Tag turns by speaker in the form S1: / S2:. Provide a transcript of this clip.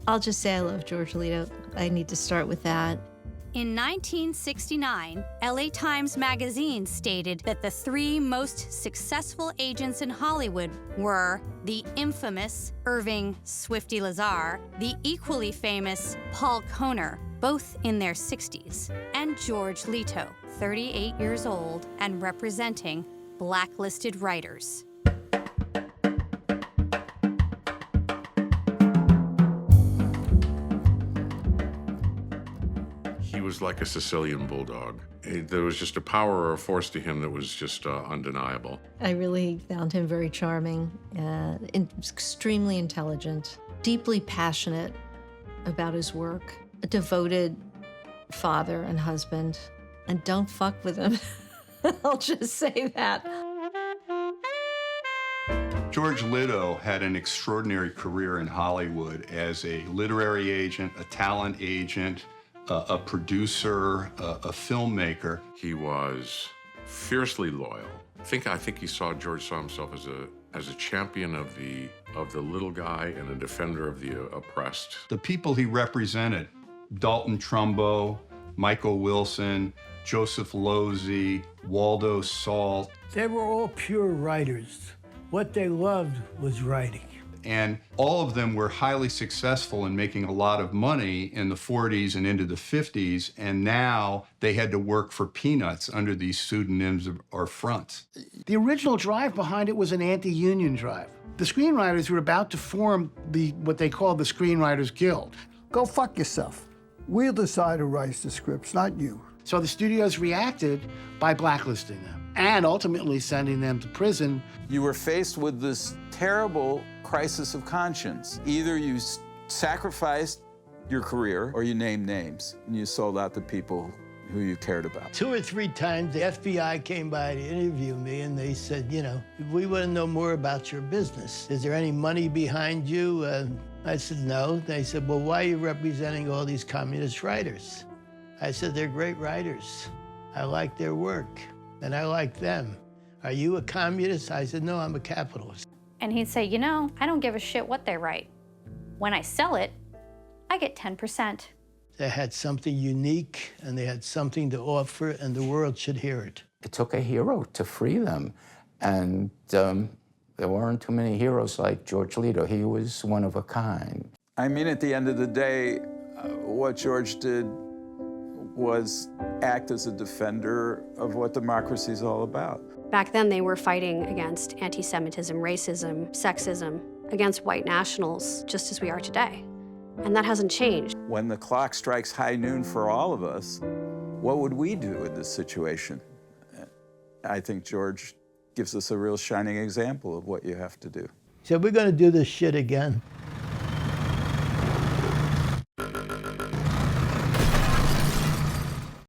S1: I'll just say I love George Litto. I need to start with that.
S2: In 1969, LA Times magazine stated that the 3 most successful agents in Hollywood were the infamous Irving Swifty Lazar, the equally famous Paul Kohner, both in their 60s, and George Litto, 38 years old and representing blacklisted writers.
S3: He was like a Sicilian bulldog. There was just a power or a force to him that was just undeniable.
S1: I really found him very charming, extremely intelligent, deeply passionate about his work, a devoted father and husband, and don't fuck with him. I'll just say that.
S4: George Litto had an extraordinary career in Hollywood as a literary agent, a talent agent, a producer, a filmmaker.
S3: He was fiercely loyal. I think he saw himself as a champion of the little guy and a defender of the oppressed.
S4: The people he represented, Dalton Trumbo, Michael Wilson, Joseph Losey, Waldo Salt.
S5: They were all pure writers. What they loved was writing.
S4: And all of them were highly successful in making a lot of money in the 40s and into the 50s, and now they had to work for peanuts under these pseudonyms or fronts.
S6: The original drive behind it was an anti-union drive. The screenwriters were about to form what they called the Screenwriters Guild.
S7: Go fuck yourself. We'll decide who writes the scripts, not you.
S6: So the studios reacted by blacklisting them and ultimately sending them to prison.
S8: You were faced with this terrible crisis of conscience. Either you sacrificed your career or you named names and you sold out the people who you cared about.
S5: 2 or 3 times, the FBI came by to interview me, and they said, you know, we want to know more about your business. Is there any money behind you? I said, no. They said, well, why are you representing all these communist writers? I said, they're great writers. I like their work, and I like them. Are you a communist? I said, no, I'm a capitalist.
S9: And he'd say, you know, I don't give a shit what they write. When I sell it, I get 10%.
S5: They had something unique, and they had something to offer, and the world should hear it.
S10: It took a hero to free them, and there weren't too many heroes like George Litto. He was one of a kind.
S8: I mean, at the end of the day, what George did was act as a defender of what democracy is all about.
S9: Back then, they were fighting against anti-Semitism, racism, sexism, against white nationals, just as we are today. And that hasn't changed.
S8: When the clock strikes high noon for all of us, what would we do in this situation? I think George gives us a real shining example of what you have to do.
S5: He said, we're going to do this shit again.